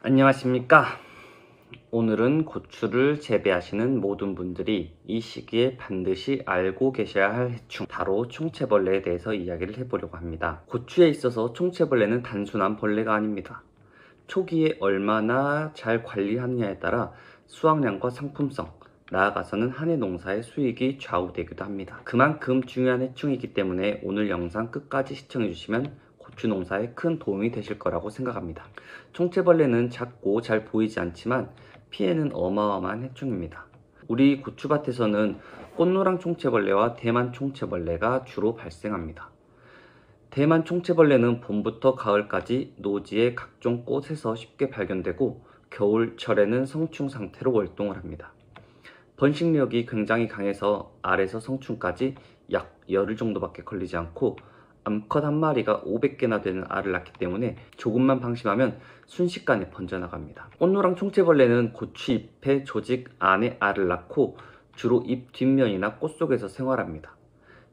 안녕하십니까. 오늘은 고추를 재배하시는 모든 분들이 이 시기에 반드시 알고 계셔야 할 해충, 바로 총체벌레에 대해서 이야기를 해보려고 합니다. 고추에 있어서 총체벌레는 단순한 벌레가 아닙니다. 초기에 얼마나 잘 관리하느냐에 따라 수확량과 상품성, 나아가서는 한 해 농사의 수익이 좌우되기도 합니다. 그만큼 중요한 해충이기 때문에 오늘 영상 끝까지 시청해주시면 고추 농사에 큰 도움이 되실 거라고 생각합니다. 총체벌레는 작고 잘 보이지 않지만 피해는 어마어마한 해충입니다. 우리 고추밭에서는 꽃노랑 총체벌레와 대만 총체벌레가 주로 발생합니다. 대만 총체벌레는 봄부터 가을까지 노지의 각종 꽃에서 쉽게 발견되고 겨울철에는 성충 상태로 활동을 합니다. 번식력이 굉장히 강해서 알에서 성충까지 약 열흘 정도밖에 걸리지 않고 암컷 한 마리가 500개나 되는 알을 낳기 때문에 조금만 방심하면 순식간에 번져나갑니다. 꽃노랑 총체벌레는 고추 잎의 조직 안에 알을 낳고 주로 잎 뒷면이나 꽃 속에서 생활합니다.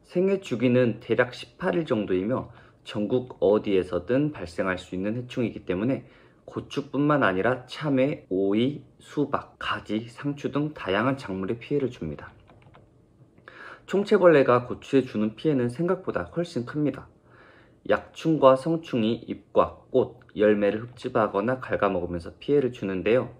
생애 주기는 대략 18일 정도이며 전국 어디에서든 발생할 수 있는 해충이기 때문에 고추뿐만 아니라 참외, 오이, 수박, 가지, 상추 등 다양한 작물에 피해를 줍니다. 총체벌레가 고추에 주는 피해는 생각보다 훨씬 큽니다. 약충과 성충이 잎과 꽃, 열매를 흡집하거나 갉아먹으면서 피해를 주는데요.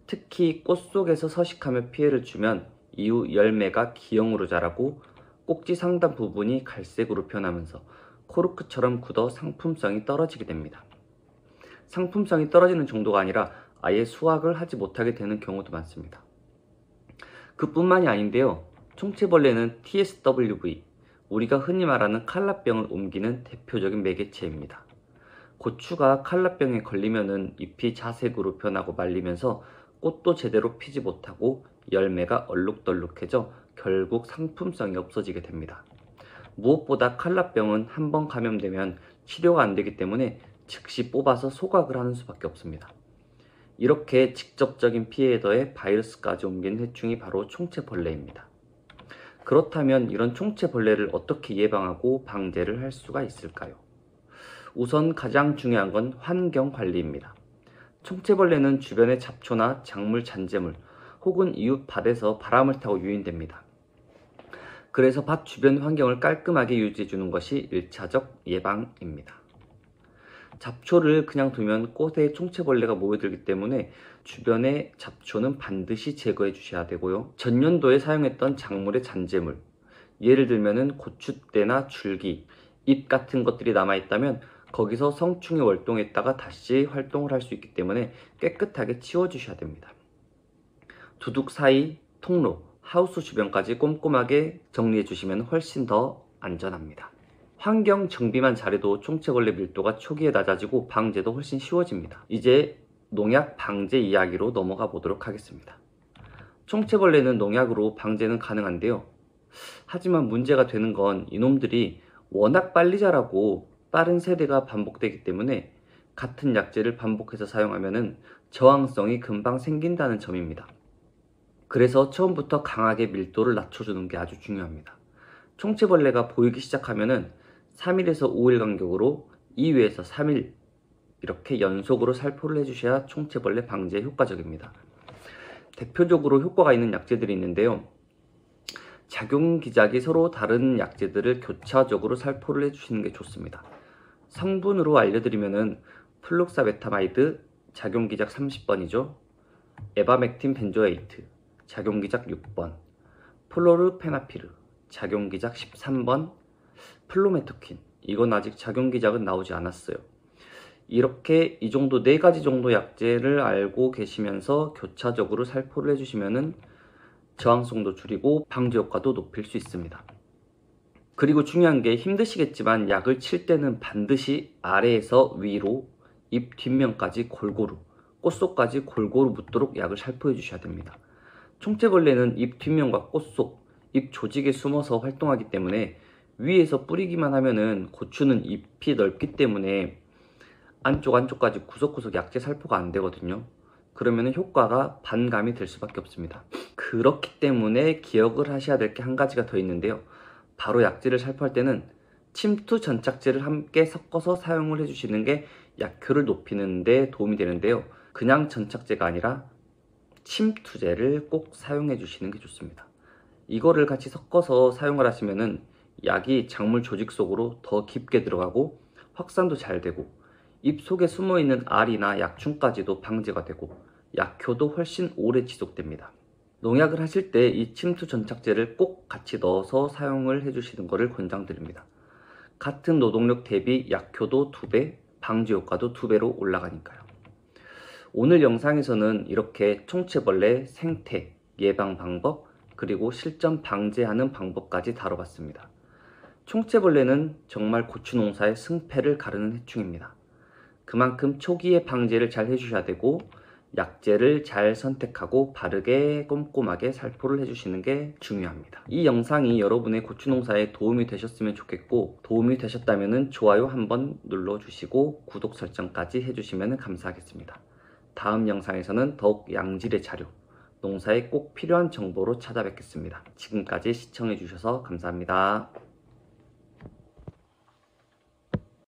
특히 꽃 속에서 서식하며 피해를 주면 이후 열매가 기형으로 자라고 꼭지 상단 부분이 갈색으로 변하면서 코르크처럼 굳어 상품성이 떨어지게 됩니다. 상품성이 떨어지는 정도가 아니라 아예 수확을 하지 못하게 되는 경우도 많습니다. 그뿐만이 아닌데요. 총체벌레는 TSWV, 우리가 흔히 말하는 칼라병을 옮기는 대표적인 매개체입니다. 고추가 칼라병에 걸리면은 잎이 자색으로 변하고 말리면서 꽃도 제대로 피지 못하고 열매가 얼룩덜룩해져 결국 상품성이 없어지게 됩니다. 무엇보다 칼라병은 한번 감염되면 치료가 안 되기 때문에 즉시 뽑아서 소각을 하는 수밖에 없습니다. 이렇게 직접적인 피해에 더해 바이러스까지 옮긴 해충이 바로 총체벌레입니다. 그렇다면 이런 총체벌레를 어떻게 예방하고 방제를 할 수가 있을까요? 우선 가장 중요한 건 환경관리입니다. 총체벌레는 주변의 잡초나 작물 잔재물 혹은 이웃 밭에서 바람을 타고 유인됩니다. 그래서 밭 주변 환경을 깔끔하게 유지해 주는 것이 1차적 예방입니다. 잡초를 그냥 두면 꽃에 총체벌레가 모여들기 때문에 주변의 잡초는 반드시 제거해 주셔야 되고요. 전년도에 사용했던 작물의 잔재물, 예를 들면 고추대나 줄기, 잎 같은 것들이 남아있다면 거기서 성충이 활동했다가 다시 활동을 할 수 있기 때문에 깨끗하게 치워주셔야 됩니다. 두둑 사이, 통로, 하우스 주변까지 꼼꼼하게 정리해 주시면 훨씬 더 안전합니다. 환경 정비만 잘해도 총체벌레 밀도가 초기에 낮아지고 방제도 훨씬 쉬워집니다. 이제 농약 방제 이야기로 넘어가 보도록 하겠습니다. 총체벌레는 농약으로 방제는 가능한데요. 하지만 문제가 되는 건 이놈들이 워낙 빨리 자라고 빠른 세대가 반복되기 때문에 같은 약재를 반복해서 사용하면 저항성이 금방 생긴다는 점입니다. 그래서 처음부터 강하게 밀도를 낮춰주는 게 아주 중요합니다. 총체벌레가 보이기 시작하면 3일에서 5일 간격으로 2회에서 3일 이렇게 연속으로 살포를 해주셔야 총체벌레 방제에 효과적입니다. 대표적으로 효과가 있는 약재들이 있는데요. 작용기작이 서로 다른 약재들을 교차적으로 살포를 해주시는 게 좋습니다. 성분으로 알려드리면 플룩사베타마이드 작용기작 30번이죠. 에바맥틴 벤조에이트 작용기작 6번, 플로르페나피르 작용기작 13번, 플로메토킨, 이건 아직 작용기작은 나오지 않았어요. 이렇게 이 정도 4가지 정도 약재를 알고 계시면서 교차적으로 살포를 해주시면 저항성도 줄이고 방제 효과도 높일 수 있습니다. 그리고 중요한 게 힘드시겠지만 약을 칠 때는 반드시 아래에서 위로 잎 뒷면까지 골고루, 꽃속까지 골고루 묻도록 약을 살포해 주셔야 됩니다. 총체벌레는 잎 뒷면과 꽃속, 잎 조직에 숨어서 활동하기 때문에 위에서 뿌리기만 하면은 고추는 잎이 넓기 때문에 안쪽까지 구석구석 약재 살포가 안 되거든요. 그러면 효과가 반감이 될 수밖에 없습니다. 그렇기 때문에 기억을 하셔야 될 게 한 가지가 더 있는데요. 바로 약재를 살포할 때는 침투 전착제를 함께 섞어서 사용을 해주시는 게 약효를 높이는 데 도움이 되는데요. 그냥 전착제가 아니라 침투제를 꼭 사용해 주시는 게 좋습니다. 이거를 같이 섞어서 사용을 하시면은 약이 작물 조직 속으로 더 깊게 들어가고 확산도 잘 되고 잎 속에 숨어 있는 알이나 약충까지도 방제가 되고 약효도 훨씬 오래 지속됩니다. 농약을 하실 때 이 침투 전착제를 꼭 같이 넣어서 사용을 해주시는 것을 권장드립니다. 같은 노동력 대비 약효도 2배, 방지 효과도 2배로 올라가니까요. 오늘 영상에서는 이렇게 총체벌레 생태, 예방 방법, 그리고 실전 방제하는 방법까지 다뤄봤습니다. 총체벌레는 정말 고추 농사의 승패를 가르는 해충입니다. 그만큼 초기에 방제를 잘 해주셔야 되고 약제를 잘 선택하고 바르게 꼼꼼하게 살포를 해주시는 게 중요합니다. 이 영상이 여러분의 고추 농사에 도움이 되셨으면 좋겠고, 도움이 되셨다면 좋아요 한번 눌러주시고 구독 설정까지 해주시면 감사하겠습니다. 다음 영상에서는 더욱 양질의 자료, 농사에 꼭 필요한 정보로 찾아뵙겠습니다. 지금까지 시청해주셔서 감사합니다.